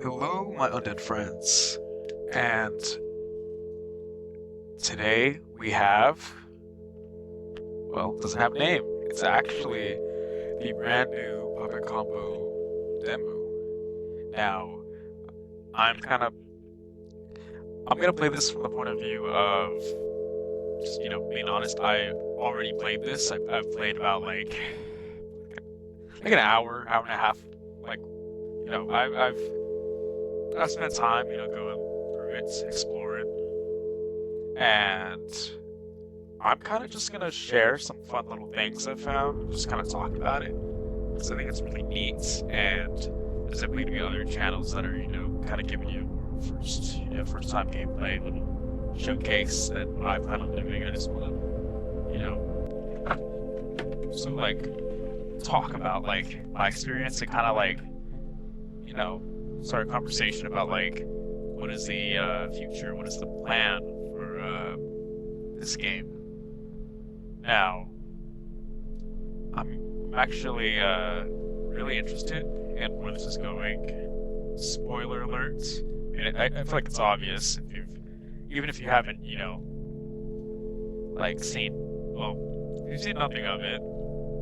Hello, my undead friends, and today we have, well, it doesn't have a name. It's actually the brand new Puppet Combo demo. Now, I'm kind of, I'm gonna play this from the point of view of just, being honest. I already played this. I've played about like an hour and a half. Like, I've spent time, going through it, exploring, and I'm kind of just gonna share some fun little things I've found, just kind of talk about it, because I think it's really neat, and there's definitely gonna be other channels that are, kind of giving you first time gameplay, little showcase that I plan on doing as well, so talk about my experience and kind of start a conversation about what is the future, what is the plan for this game. Now, I'm actually really interested in where this is going. Spoiler alert. And I feel like it's obvious even if you haven't, if you've seen nothing of it.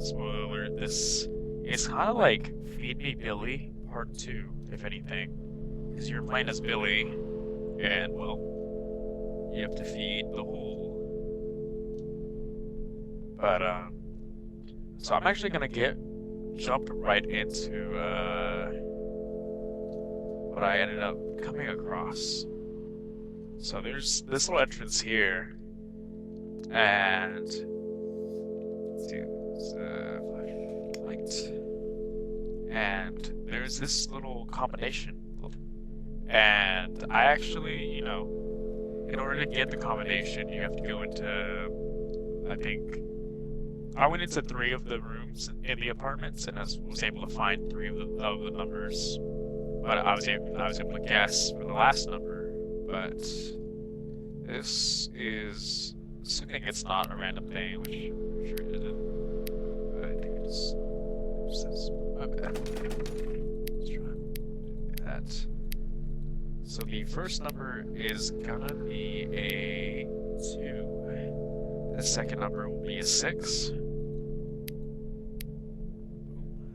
Spoiler alert. This is kind of like Feed Me Billy Part 2, if anything, because you're playing as Billy, and well, you have to feed the whole. But so I'm actually gonna jump right into what I ended up coming across. So there's this little entrance here, and let's see, flashlight. And there's this little combination, and I actually, in order to get the combination, you have to go into, I went into 3 of the rooms in the apartments, and I was able to find 3 of the numbers, but I was able to guess for the last number, but this is, assuming it's not a random thing, which I'm sure it isn't, but I think it says. Okay. Let's try that. So the first number is gonna be a 2. The second number will be a 6.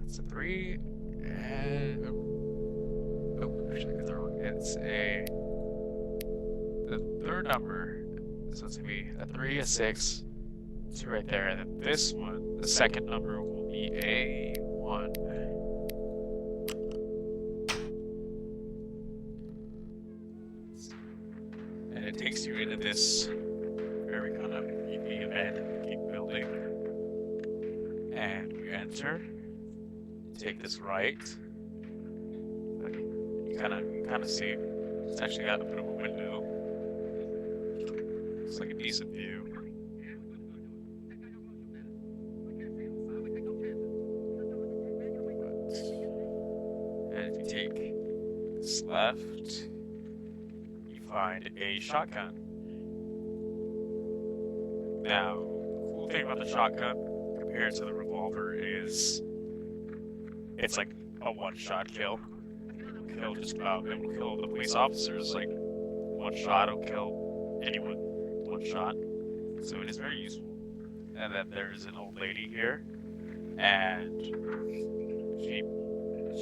That's a 3. And actually I got that wrong. It's the third number. So it's gonna be a 3, a 6, 2 right there, and then this one, the second number will be a 1. And it takes you into this very kind of creepy abandoned building. And we enter. Take this right. You kind of see it's actually got a bit of a window. It's like a decent view. And if you take this left, you find a shotgun. Now, the cool thing about the shotgun compared to the revolver is it's like a one-shot kill. It'll kill the police officers, like one shot, it'll kill anyone, one shot. So it is very useful. And then there's an old lady here, and she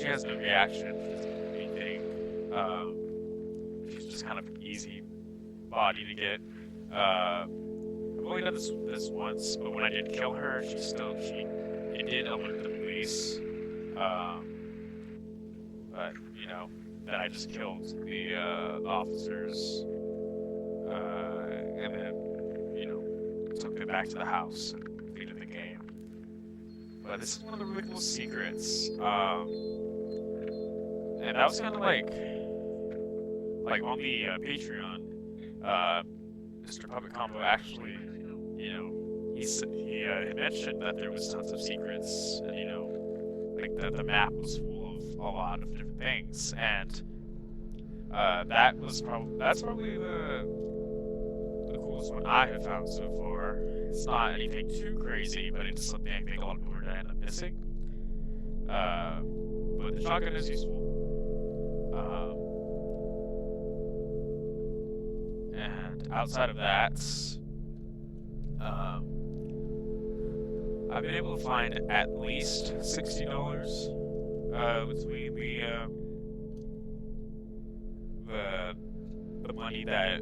has no reaction to anything. She's just kind of easy body to get. I've only done this once, but when I did kill her, it did alert the police. But then I just killed the officers, and then took them back to the house and completed the game. But this is one of the really cool secrets, and that was kind of like on the Patreon. Mr. Puppet Combo actually, he mentioned that there was tons of secrets, and that the map was full of a lot of different things, and that's probably the coolest one I have found so far. It's not anything too crazy, but it's something I think a lot of people are gonna end up missing. But the shotgun is useful. And outside of that, um, I've been able to find at least $60 between the money that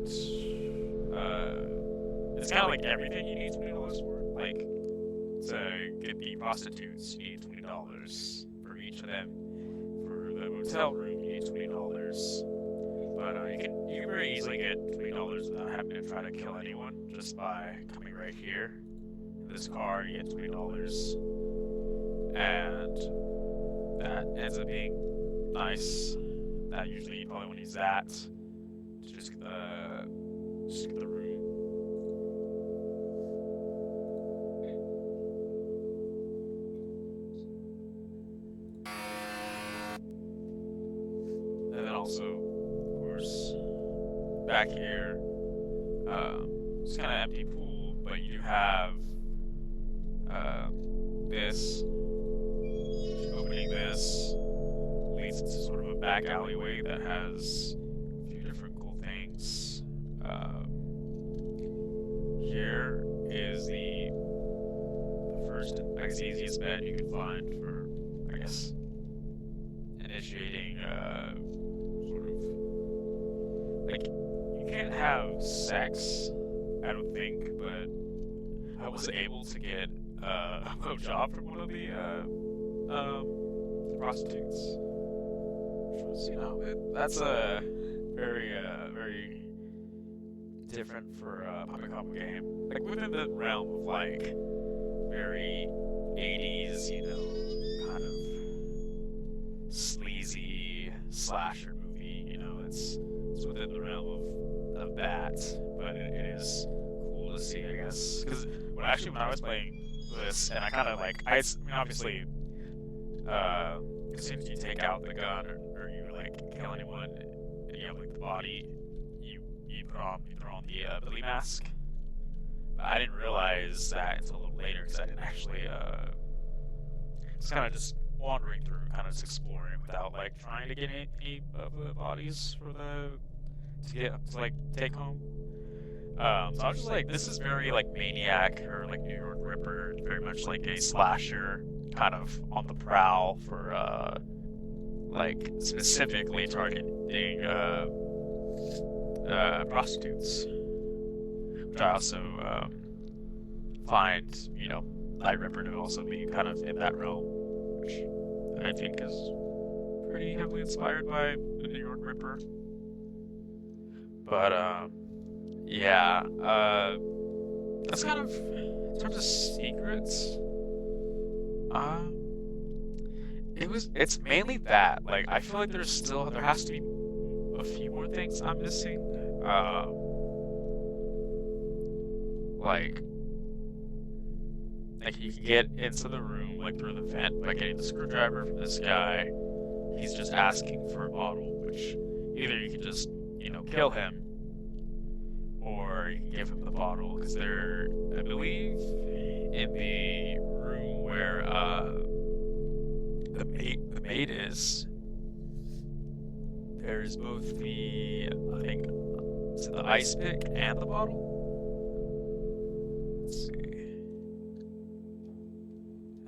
it's kind of like everything you need $20 for. Like to get the prostitutes, you need $20 for each of them. For the hotel room, you need $20. But you can very easily get $20 without having to try to kill anyone just by coming right here. In this car, you get $20, and that ends up being nice. That usually you probably want to use that to just get the room. And then also, of course, back here, it's kind of empty pool, but you have this. Opening this leads into sort of a back alleyway that has a few different cool things. Here is the first and I guess easiest bed you can find for, I guess, initiating sort of like you can't have sex, I don't think, but I was able to get a job from one of the prostitutes. Which was, that's a very different for a Puppet Combo game. Like within the realm of like very 80s, kind of sleazy slasher movie. It's within the realm of that, but it is cool to see, I guess. Because when I was playing this, and I kind of like, obviously, as soon as you take out the gun or you like kill anyone, and you have like the body, you throw on the Billy mask. But I didn't realize that until a little later because I didn't actually. It's kind of just wandering through, kind of just exploring without like trying to get any of the bodies for to take home. So I was just like, this is very like Maniac or like New York Ripper, very much like a slasher, kind of on the prowl for like specifically targeting prostitutes, which I also find Night Ripper to also be kind of in that realm, which I think is pretty heavily inspired by the New York Ripper. But yeah, that's kind of, in terms of secrets, it's mainly that. Like, I feel like there has to be a few more things I'm missing. Like you can get into the room, like, through the vent by getting the screwdriver from this guy. He's just asking for a bottle, which either you can just, kill him, or you can give him the bottle, because they're, I believe, in the room where the maid is. There's both the ice pick and the bottle. Let's see.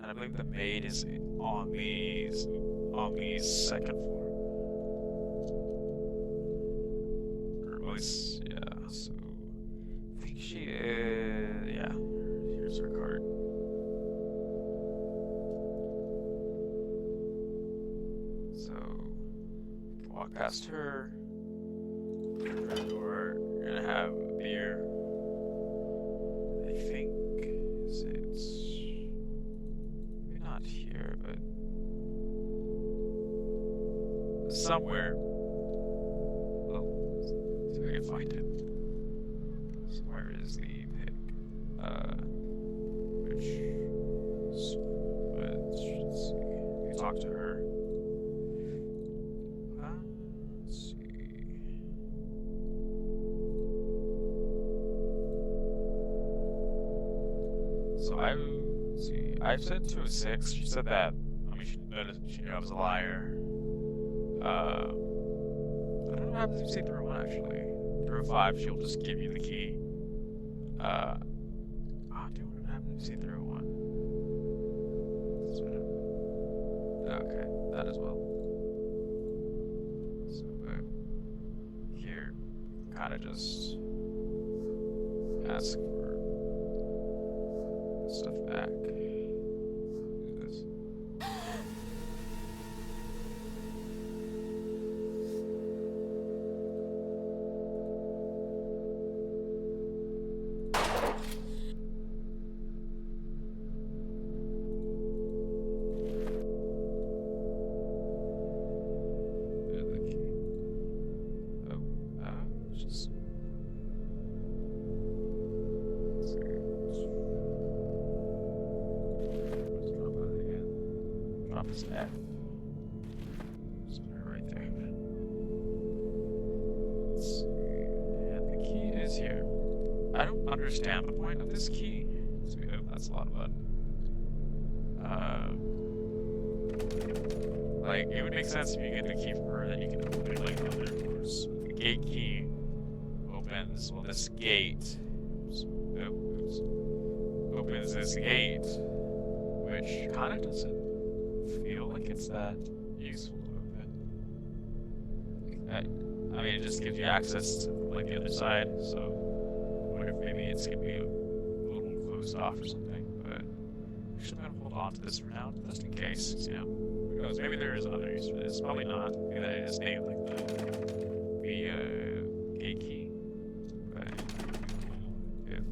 And I believe the maid is on the second floor. Or at least, yeah. So I think she is. Yeah. Here's her card. So walk past her. Front door. You're gonna have a beer. I think it's maybe not here, but somewhere. Well, see if I can find it. So where is the pick? Let's see. We can talk to her. Let's see. So I've said 206. She said that. I mean, she noticed she knew I was a liar. what happens if you say throw 1 actually? Throw 5, she'll just give you the key. Do what happens if you say throw 1? Okay, that as well. So, but here, kind of just ask for stuff back. Do this. That. Just put it right there. Let's see. And the key is here. I don't understand the point of this key. So, oh, that's a lot of button. Like, it would make sense if you get the key from her, then you can open like other doors. The gate key opens, well, this gate opens this gate, which kind of doesn't feel like it's that useful to open. I mean, it just gives you access to like the other side, so what if maybe it's gonna be a little closed off or something, but I'm just gonna hold on to this for now, just in case, you know. Who knows, maybe there is another use for this, probably not. Maybe that is named like the gate key. But if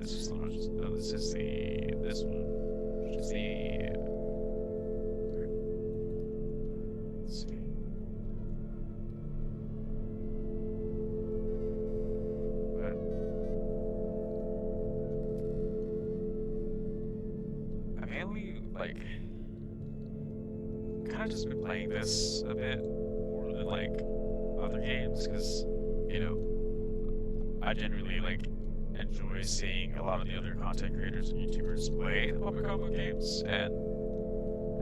this is not just this is this one, which is the let's see. But I mainly like kind of just been playing this a bit more than like other games because you know I generally like enjoy seeing a lot of the other content creators and YouTubers play the Puppet Combo games, and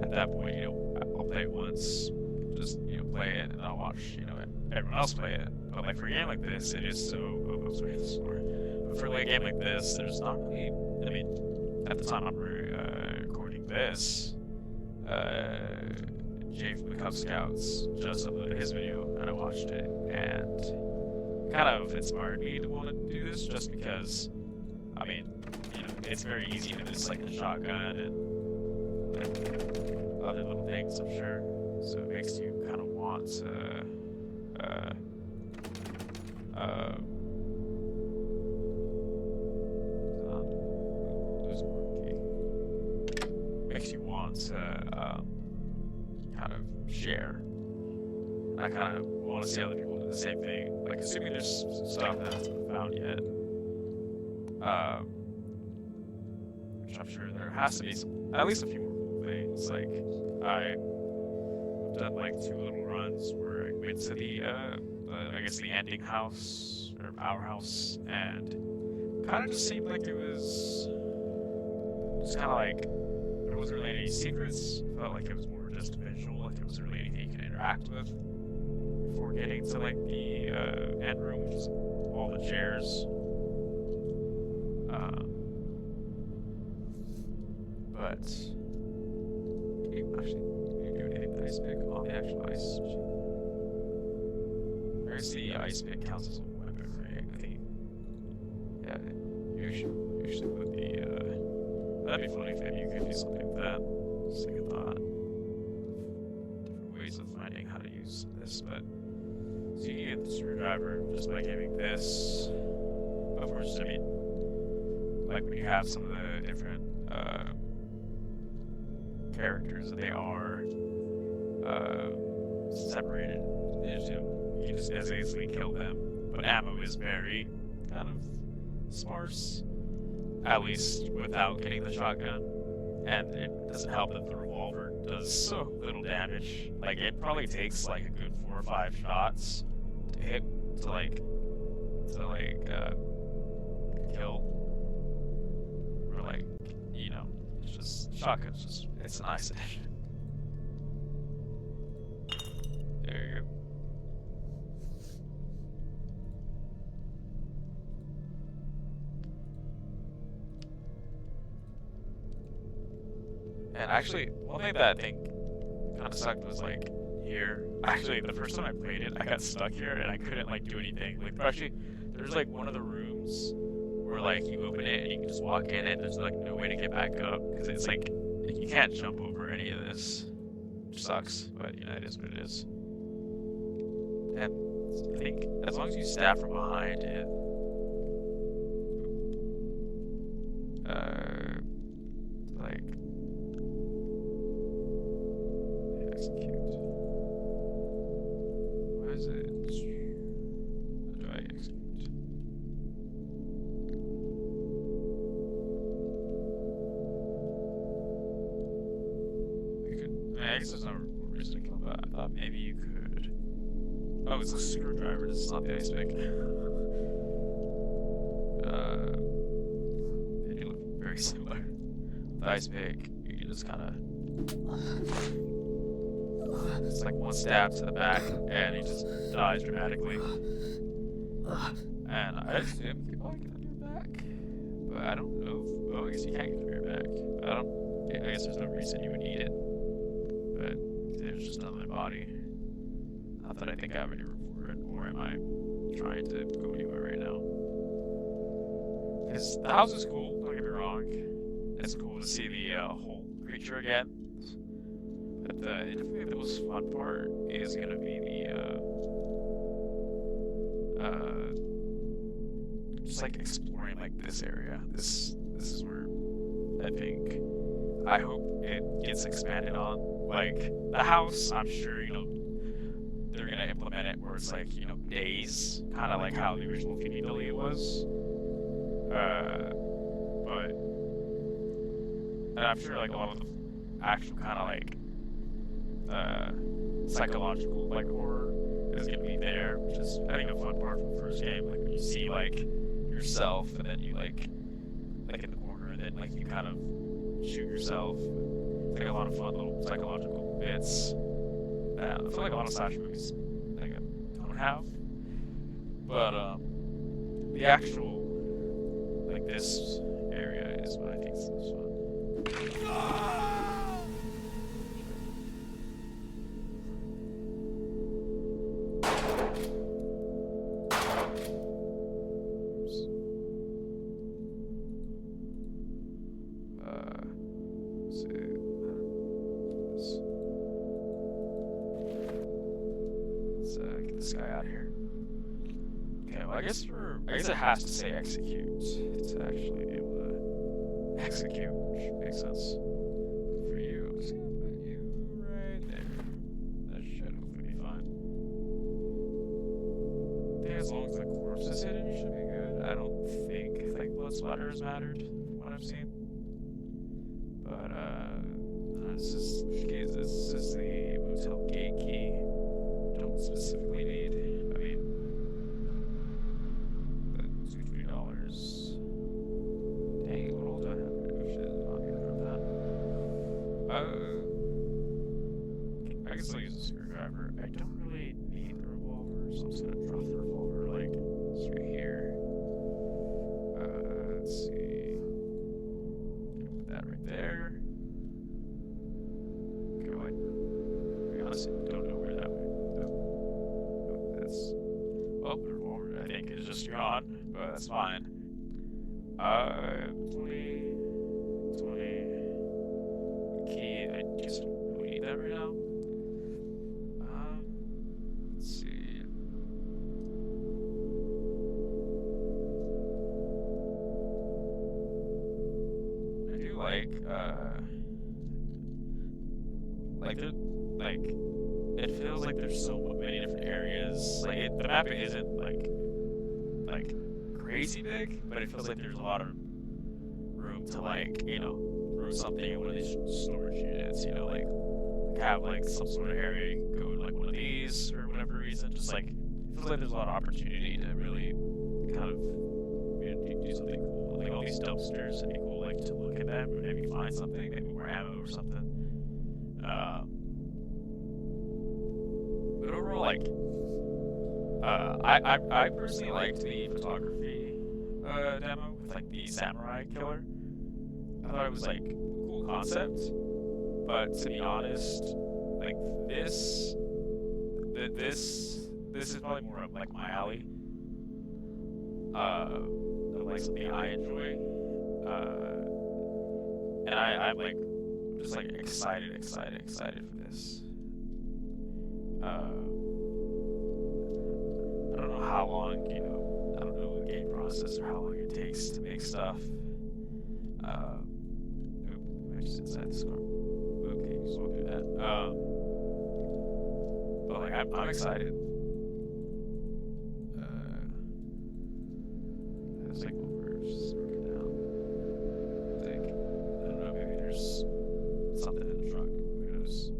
at that point, you know, I'll play it once, just, you know, play it, and I'll watch, you know, everyone else play it. But like for a game like this, it is so, oh, sorry, but for like a game like this, there's not really, I mean, at the time I'm recording this, Jay from the Cub Scouts just uploaded his video, and I watched it, and kind of inspired me to want to do this just because, I mean, you know, it's very easy to miss like the shotgun and like, other little things, I'm sure. So it makes you kind of want to, lose more key. Makes you want to, kind of share. I kind of want to see other people do the same thing. Like, assuming there's stuff that hasn't been found yet. Which I'm sure there has to be at least a few more cool things. Like, I've done like 2 little runs where I went to the, I guess the ending house, or our house, and kind of just seemed like it was just kind of like, there wasn't really any secrets. It felt like it was more just visual, like it wasn't really anything you could interact with. Before getting to like the end room, which is all the chairs. But can you do anything with the ice pick on the actual ice machine? Or is the ice pick counts as a weapon, right? I think. Yeah, you should put the. That'd be funny if maybe you could do something with that. Just like a thought. Different ways of finding how to use this, but. So you get the screwdriver just by giving this. Of course, I mean, like when you have some of the different characters, they are separated. You can just as easily kill them, but ammo is very kind of sparse, at least without getting the shotgun. And it doesn't help that the revolver does so little damage. Like, it probably takes like a good 4 or 5 shots to hit, to kill. Or like, you know, it's just, shotgun's just, it's a nice addition. There you go. And actually, one thing that I think kind of sucked was like here. Actually, the first time I played it, I got stuck here and I couldn't like do anything. Like, actually, there's like one of the rooms where like you open it and you can just walk in and there's like no way to get back up because it's like you can't jump over any of this, which sucks. But you know, it is what it is. And I think as long as you stab from behind it, like execute. Why is it? How do I execute? You could. I guess there's no reason to kill that. I thought maybe you could. Oh, it's a screwdriver. This is not the ice pick. They do look very similar. The ice pick, you can just kind of. It's like one stab to the back, and he just dies dramatically. And I assume you probably get your back, but I don't know. Oh, I guess you can't get your back. I guess there's no reason you would need it, but there's just another body. Not that I think I have any room for it, or am I trying to go anywhere right now? Because the house is cool. Don't get me wrong. It's cool to see the whole creature again. But definitely the most fun part is gonna be just like exploring like this area. This is where I hope it gets expanded on. Like the house, I'm sure they're gonna implement it where it's like days, kind of like how the original feasibility was. But and I'm sure like a lot of the actual kind of like psychological like horror is gonna be there, which is I think a fun part from the first game. Like when you see like yourself and then you like in the corner and then like you kind of shoot yourself. It's like a lot of fun little psychological bits. I feel like a lot of slasher movies like don't have, but the actual like this area is what I think is the most fun. Get this guy out of here. Okay, well I guess it has to say execute to actually be able to execute, which makes sense. For you, I'm just gonna put you right there. That should hopefully be fine. I think as long as the corpse is hidden, you should be good. I don't think like blood splatter has mattered from what I've seen. But this is the motel gate key. Don't specifically need. I mean, $2-3. Dang, what all do I have? Oh shit, I'll get rid of that. I can still use a screwdriver. I don't really need the revolver, so I'm just gonna drop the revolver like straight here. Let's see. Put that right there. Okay, well, I honestly don't know where that went. Well, the revolver, I think, is just gone, but that's fine. 20 key, I just don't really need that right now. Let's see. I do it feels like there's so many different areas. Like the map isn't like crazy big, but it feels like there's a lot of room to throw something in one of these storage units. Like have like some sort of area you can go to like one of these for whatever reason. Just like it feels like there's a lot of opportunity to really kind of do something cool. Like all these dumpsters, it'd be cool like to look at them and maybe find something, maybe more ammo or something. But overall, I personally liked the photography demo with like the samurai killer. I thought it was like a cool concept. But to be honest, like this is probably more up like my alley. Of like something I enjoy. And I'm like just like excited for this. I don't know how long, I don't know the game process or how long it takes to make stuff. I'm just inside the car. Okay, just walk through that. But like, I'm excited. It's like what we're just working down. I think, I don't know, maybe there's something in the truck. Who knows?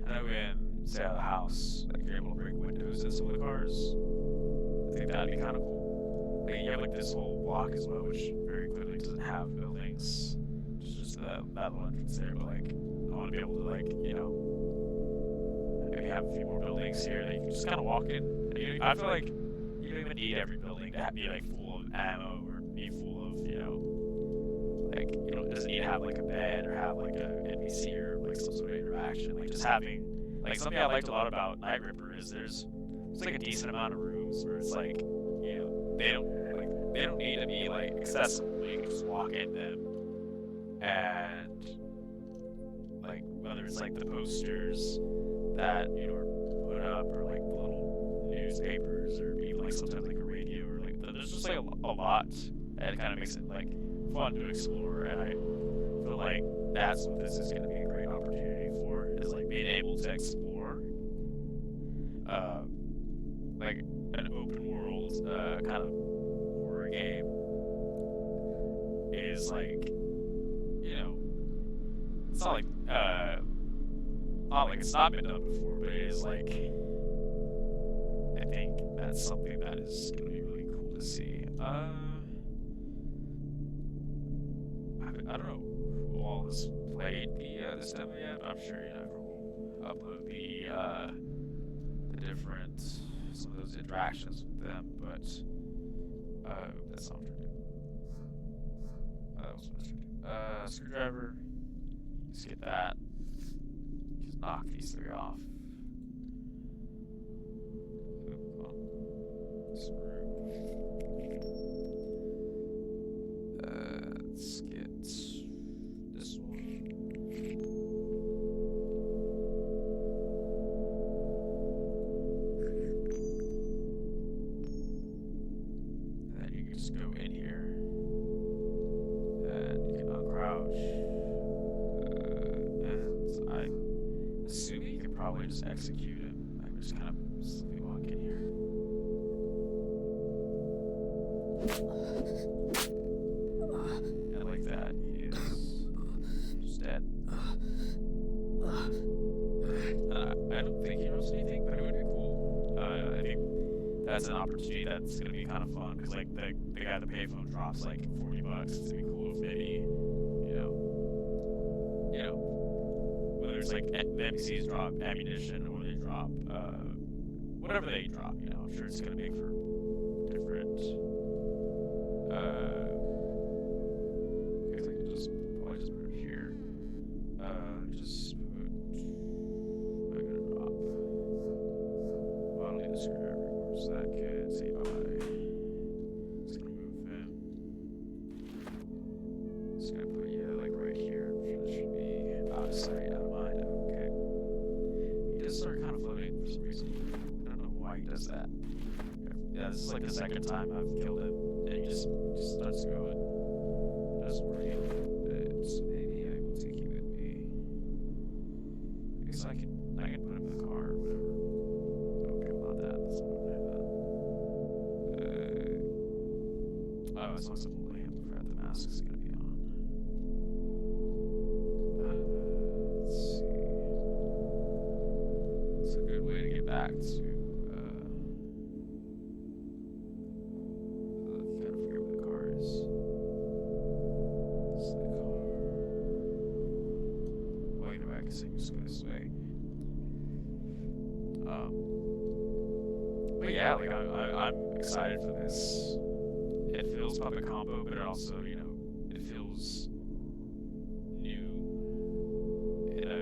I know in, say, out of the house, like you're able to break windows in some of the cars. I think that'd be kind of cool. Like, you have like this whole block as well, which very clearly doesn't have buildings. Just that little entrance there, but like, I want to be able to like, maybe have a few more buildings here that you can just kind of walk in. I feel like you don't even need every building to be like full of ammo or be full of, like, it doesn't need to have like a bed or have like a NPC or like some sort of interaction. Like just having, like something I liked a lot about Night Ripper is there's like a decent amount of rooms where it's like, they don't need to be like accessible. You can just walk in them, and like whether it's like the posters that are put up or like the little newspapers or even like sometimes like a radio or like there's just like a lot, and it kind of makes it like fun to explore. And I feel like that's what this is going to be a great opportunity for, is like being able to explore like an open world kind of horror game is like, it's not like it's not been done before, but it is like, I think that's something that is gonna be really cool to see. I don't know who all has played this demo yet, but I'm sure everyone will upload the different, some of those interactions with them, but that's not what I'm trying to do. That was what I was trying to do. Screwdriver. Let's get that. Just knock these three off. Screw. Let's get this one. And then you can just go in here. And you can uncrouch. Assuming you could probably just execute it. I can just kind of slowly walk in here. And like that, he is just dead. I don't think he knows anything, but it would be cool. I think that's an opportunity that's gonna be kind of fun, because like the guy at the payphone drops like $40. It's gonna be cool if maybe, whether it's like the NPCs drop ammunition or they drop whatever they drop, I'm sure it's gonna make for different I guess I can probably just put it here. Just put, what am I gonna drop? Well, I don't need the screwdriver anymore, so that could say bye. Just gonna move him. Just gonna put like right here. I'm sure this should be out of sight, out of mind. Okay. He does start kind of floating for some reason. I don't know why he does that. Okay. Yeah, this is like the second time I've killed him, and he just starts going. It doesn't work out. So maybe I will take you with me. I guess I can put him in the car or whatever. Okay, well, not that. That's not what I thought. As long as I'm holding him, I forgot the mask is gonna be on. Let's see. It's a good way to get back to. I kind of forget where the car is. This is the car. Well, either way, I guess I can just go this way. But yeah, like I'm excited for this. It feels Puppet Combo, but it also, it feels new in a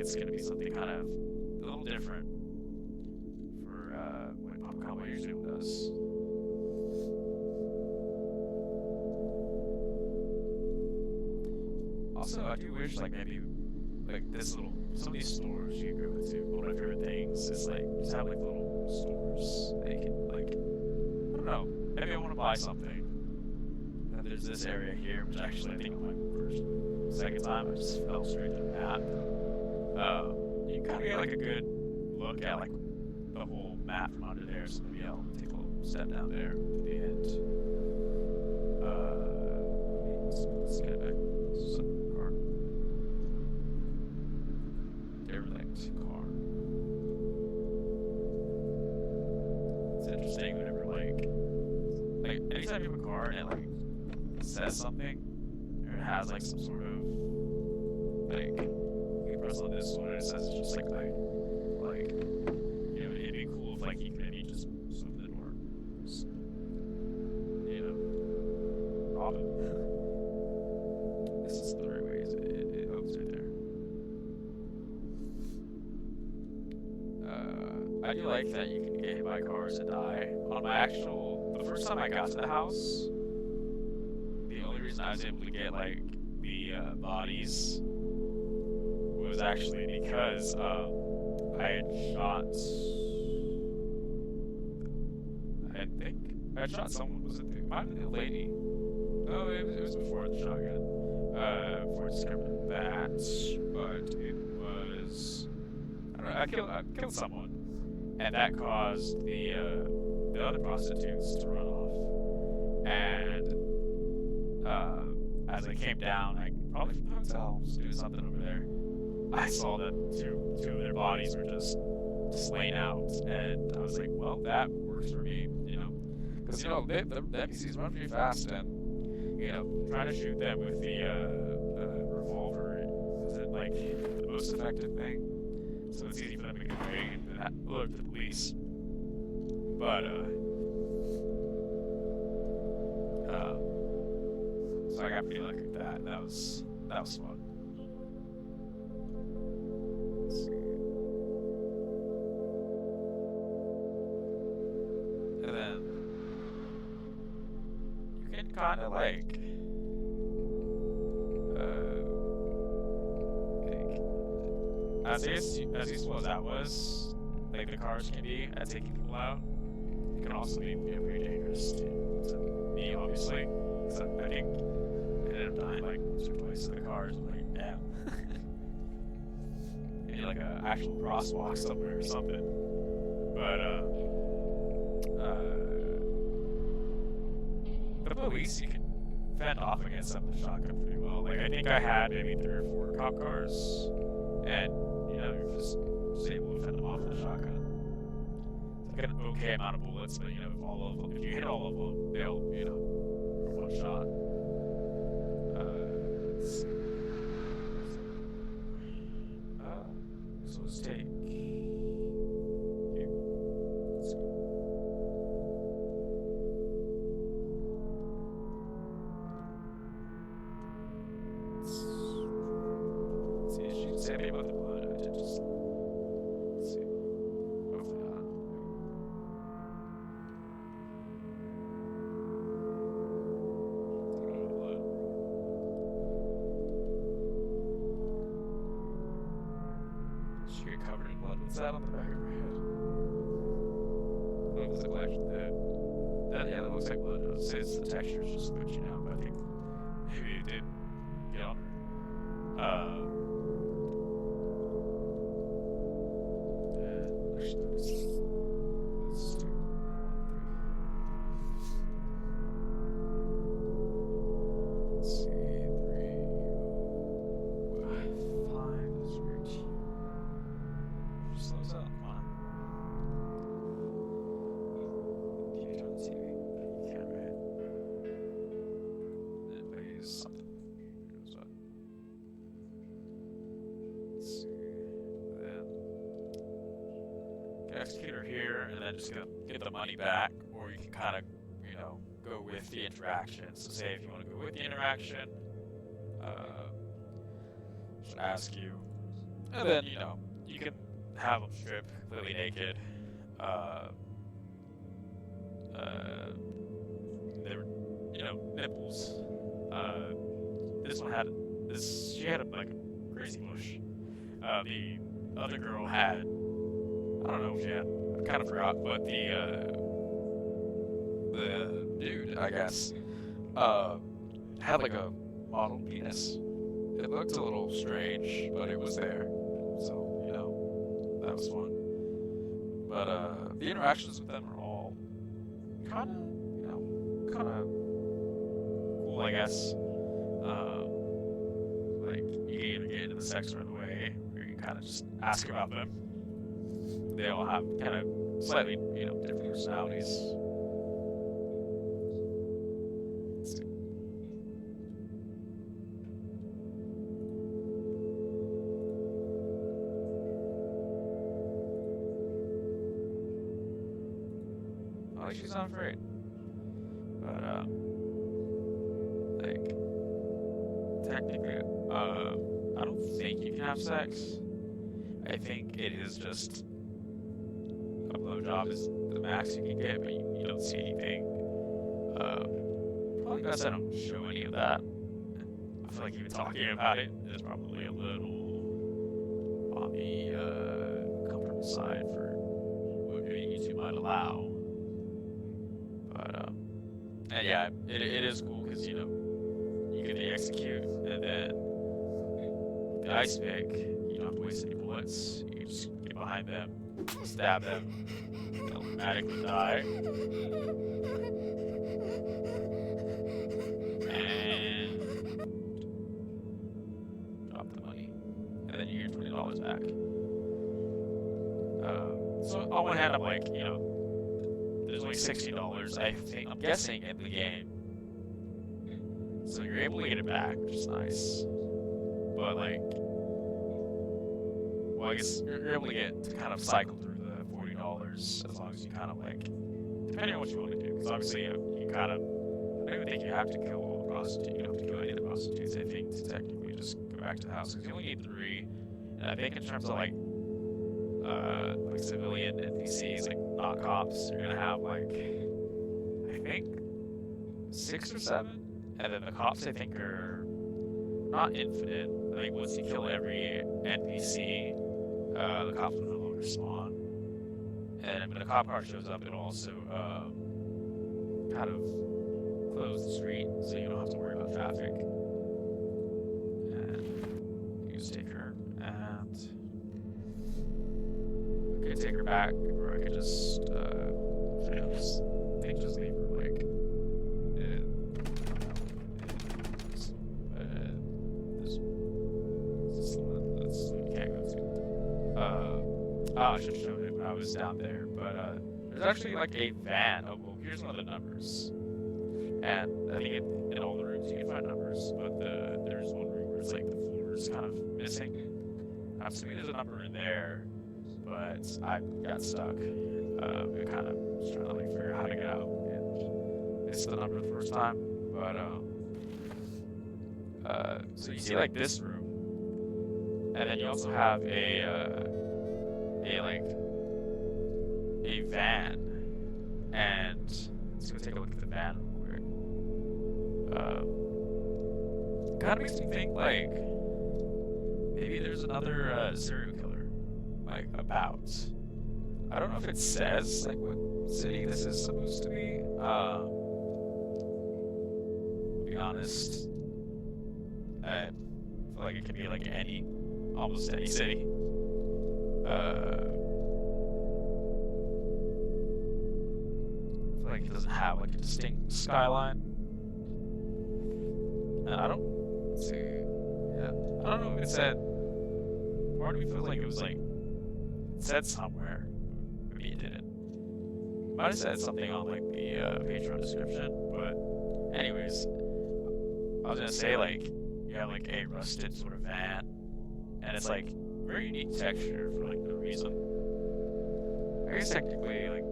it's gonna be something kind of a little different for what Pop Combo usually does. Also, I do wish like maybe like this little some of these stores you can go to. One of my favorite things is like just have like little stores that you can like I don't know. Maybe I want to buy something. And there's this area here, which actually I think on my second time I just fell straight to the map. You kind of get like a good look at like the whole map from under there, so maybe I'll take a little step down there at the end. Let's get it back. Car. Derelict car. It's interesting whenever like anytime you have a car and it like says something, or it has like some sort of like you press on this one and it says it's just like you know, it'd be cool if like you could maybe just swim the door, just, you know, rob it. This is the right way. It opens right there. I do like that you can get hit by cars and die. On my the first time I got to the house, the only reason I was able to get like the bodies was actually because I had shot. I think I had shot someone. Was it might have been a lady? No, it was before the shotgun. Before I discovered that, but it was I don't know. I killed someone, and that caused the other prostitutes to run off. And as I came down, probably from the hotel, just doing something over there, I saw that two of their bodies were just slain out, and I was like, well, that works for me, you know, because you know the NPCs run pretty fast, and you know, trying to shoot them with the revolver isn't like the most effective thing, so it's easy for them to get away and alert the police. But so I got pretty lucky with that. That was fun. Let's see. And then you can kind of like as useful as that was, like the cars can be at taking people out, it can also be pretty dangerous to me, obviously. So I think I ended up dying like once or twice in the cars. I'm like, damn. Maybe like an actual crosswalk somewhere or something. But the police, you can fend off against them with a shotgun pretty well. Like I think I had maybe 3 or 4 cop cars, and you know you're just able to fend them off with a shotgun. It's like an okay amount of bullets, but you know if you hit all of them, they'll you know for one shot. Let's see. So let's take you. Let's go. Let's see, she didn't say anything about the blood. I did just. Let's see. Hopefully not. Take a little blood. She get covered in blood. What's that on the back of her head? What looks like actually dead. Yeah, that looks like blood. I would say it's the texture's just glitching out, but I think maybe it did get on her. Actually, let's do 1, 3. Let's see, 3, 5. That's weird. Just slows up. Come on. You can turn the TV. You can't, right? It plays something. Who knows what? Let's see. Then you can execute her here, and then just get the money back, or you can kind of, you know, go with the interaction. So say if you want to go with the interaction, should ask you, And then, you know, you can have them strip completely naked. Uh, there were, you know, nipples. This one had this. She had like a crazy bush. The other girl had, I don't know if she had. I kind of forgot, but the dude, I guess, had like a model penis. It looked a little strange, but it was there. So, you know, that was fun. But the interactions with them are all kind of, you know, kind of cool, I guess. Like, you can either get into the sex right away, or you kind of just ask about them. They all have kind of slightly, you know, different personalities. Let's see. Oh, she's not afraid. But, like, technically, I don't think you can have sex. I think it is just a blowjob is the max you can get, but you don't see anything. Probably best I don't show any of that. I feel like even talking about it is probably a little on the comfortable side for what YouTube might allow. But and yeah, it is cool because you know you can execute and then the ice pick, you don't have to waste any bullets. You can just get behind them, stab them, they'll automatically die. And drop the money. And then you get $20 back. So on one hand, I'm like, you know, there's only $60, I'm guessing, in the game. So you're able to get it back, which is nice. But like, well, I guess you're able to get to kind of cycle through the $40 as long as you kind of like, depending on what you want to do. Because obviously you kind of, I don't even think you have to kill a prostitute. You don't have to kill any of the prostitutes. I think to technically just go back to the house because you only need 3. And I think in terms of like civilian NPCs, like not cops, you're gonna have like, I think 6 or 7, and then the cops I think are not infinite. Like once you kill every NPC, the cops will no longer spawn. And when a cop car shows up, it'll also kind of close the street, so you don't have to worry about traffic. And you just take her, and I could take her back, or I could just, I think just leave her like. I should have shown it when I was down there, but there's actually like a van. Oh, well, here's one of the numbers, and I think in all the rooms you can find numbers, but there's one room where it's like the floor is kind of missing. I'm assuming there's a number in there, but I got stuck. I kind of was trying to like figure out how to get out, and missed the number the first time. But so you see like this room, and then you also have a van, and let's go take a look at the van real quick. Kind of makes me think like maybe there's another serial killer like about. I don't know if it says like what city this is supposed to be. To be honest, I feel like it could be like almost any city. Like it doesn't have like a distinct skyline. And I don't see. Yeah, I don't know if it said. Part of me feels like it was like it said somewhere. Maybe it didn't. Might have said something on like the Patreon description. But anyways, I was gonna say like you have like a rusted sort of van, and it's like very unique texture for like no reason. I guess technically like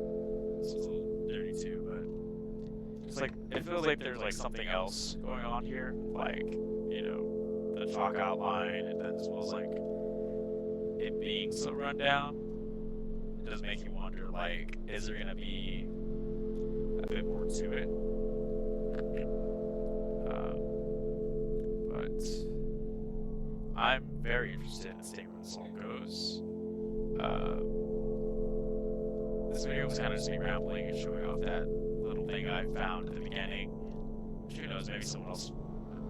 this is a little dirty too, but it's like it feels like there's like something else going on here, like you know the chalk outline, and then as well as like it being so run down, it does make you wonder, like, is there gonna be a bit more to it? But I'm very interested in seeing where this all goes. This video was kind of just me rambling and showing off that little thing I found at the beginning. Which, who knows, maybe someone else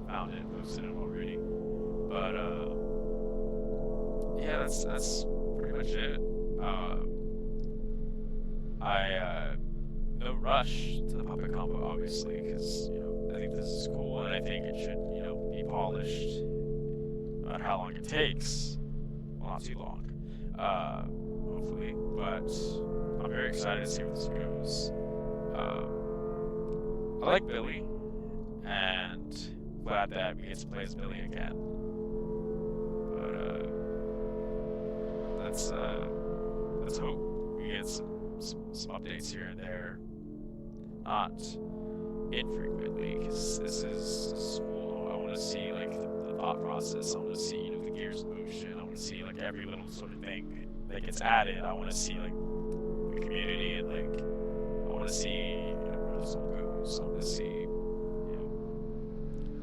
found it and posted it already. But yeah, that's pretty much it. No rush to the Puppet Combo, obviously, because I think this is cool and I think it should be polished. About how long it takes. Well, not too long. Hopefully, but I'm very excited to see where this goes. I like Billy, and glad that we get to play as Billy again. But let's hope we get some updates here and there, not infrequently, because this is cool. I want to see like the thought process. I want to see the gears in motion. I want to see like every little sort of thing that gets added. I want to see like the community and like I want to see where this all goes. I want to see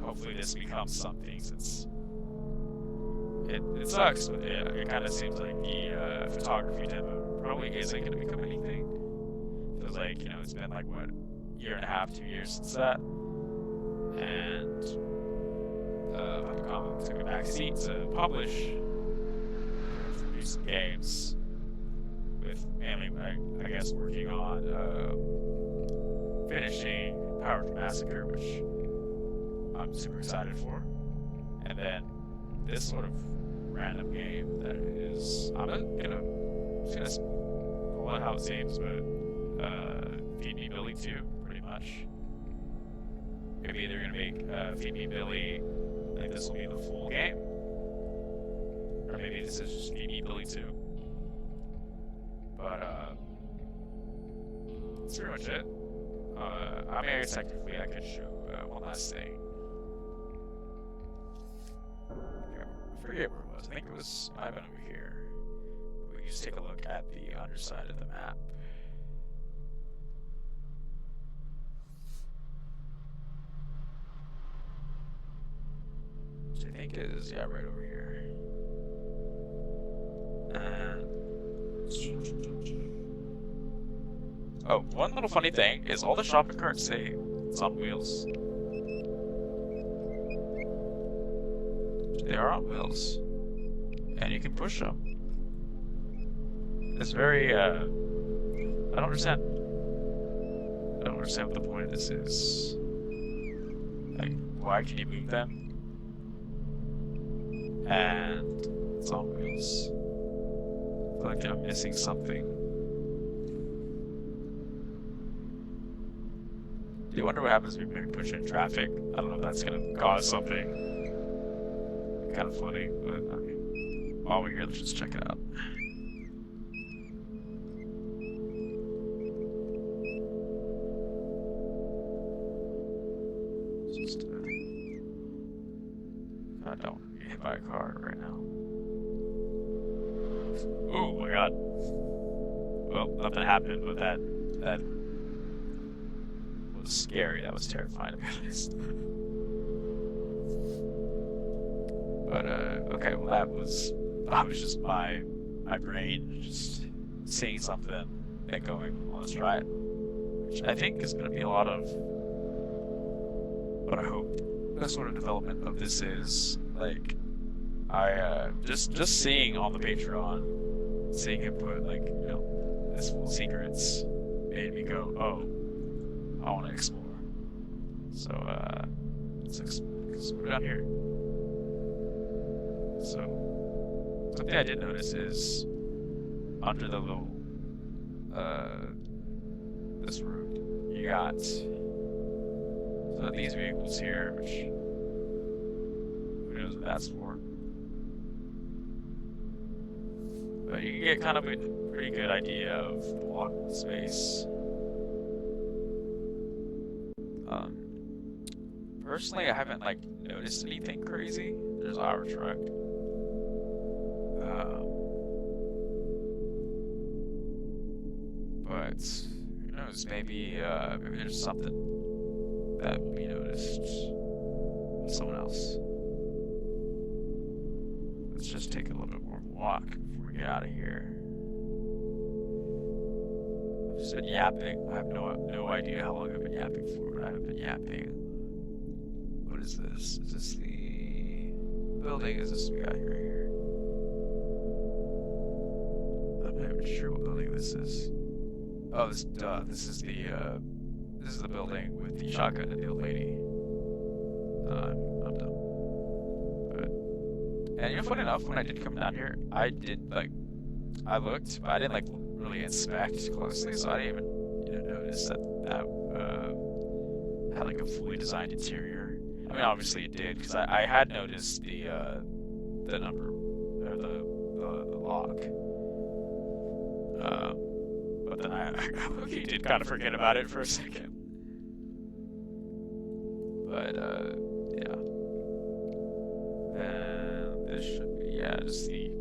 hopefully this becomes something, since it sucks, but it kind of seems like the photography demo probably isn't going to become anything. Feels like it's been like what, year and a half, 2 years since that, and Puppet took a back seat to publish some games, with mainly I guess working on finishing Power Massacre, which I'm super excited for, and then this sort of random game that is I'm just gonna call it how it seems, but Feed Me Billy 2, pretty much. Maybe they're gonna make Feed Me Billy, like this will be the full game, or maybe this is just Feed Me Billy 2. But that's pretty much it. I mean, technically I could show one last thing. I forget where it was. I think it was Ivan over here. We can just take a look at the underside of the map. Which I think is, right over here. And oh, one little funny thing is all the shopping carts say it's on wheels. They are on wheels, and you can push them. It's very, I don't understand what the point of this is. Like, why can you move them? And it's on wheels. I feel like I'm missing something. Do you wonder what happens when we push in traffic? I don't know if that's gonna cause something. Kind of funny, but I mean, while we're here, let's just check it out. Just, I don't get hit by a car right now. Oh my god. Well, nothing happened, but that was scary. That was terrifying, to be honest. But okay, well that was just my brain just seeing something and going, well, let's try it. Which I think is going to be a lot of what I hope the sort of development of this is. Like, I just seeing on the Patreon, seeing him put like this full secrets made me go, oh, I want to explore. So let's go down here. So, something I did notice is under the little, this room, you got some of these vehicles here, which, who knows what that's for. But you can get kind of a pretty good idea of the walkable space. Personally, I haven't, noticed anything crazy. There's our truck. But who knows? Maybe there's something that will be noticed with someone else. Let's just take a little bit more of a walk before we get out of here. I've just been yapping. I have no idea how long I've been yapping for, but I have been yapping. What is this? Is this the building? Is this we got right here? I'm not even sure what building this is. Oh, this is the building with the shotgun and the old lady. I'm dumb. And you know, funny enough, when I did come down here, I looked, but I didn't really inspect closely, so I didn't even notice that had a fully designed interior. I mean, obviously it did, because I had noticed the number or the lock. But then I did kind of forget about it for a second. But yeah. And this should be just the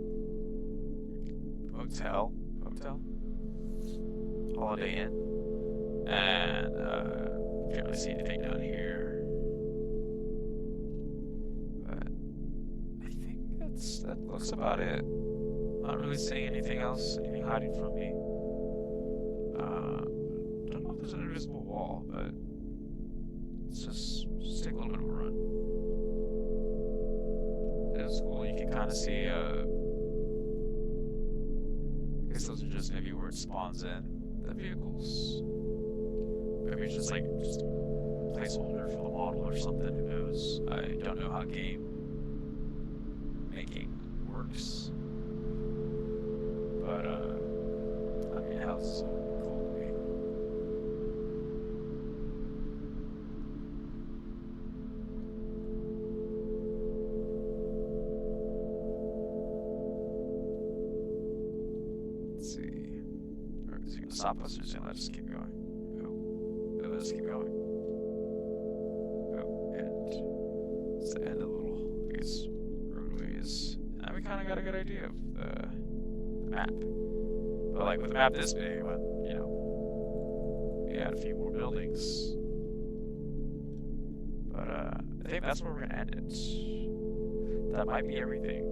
hotel, Holiday Inn, and can't really see anything down here. But I think that looks about it. Not really seeing anything else, anything hiding from me. Don't know if there's an invisible wall, but let's just take a little bit of a run. It's cool. You can kind of see. I guess those are just maybe where it spawns in the vehicles. Maybe it's just a placeholder for the model or something. Who knows? I don't know how game making works. But, I mean, how's so cool to me? Let's see. Alright, is he gonna stop us or is he gonna let us keep going? Oh, let us keep going. Oh, and it's the end of the little, I guess, roadways. Now we kind of got a good idea of the map. But with a map this big, but we had a few more buildings. But I think that's where we're gonna end it. That might be everything.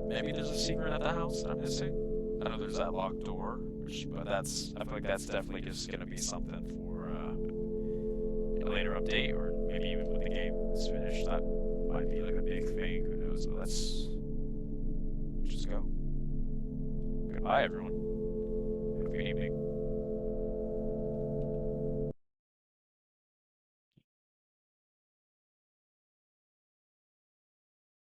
Maybe there's a secret at the house that I'm missing. I know there's that locked door, but I feel like that's definitely just gonna be something for a later update, or maybe even when the game is finished. That might be a big thing. Who knows? But let's just go. Goodbye, everyone.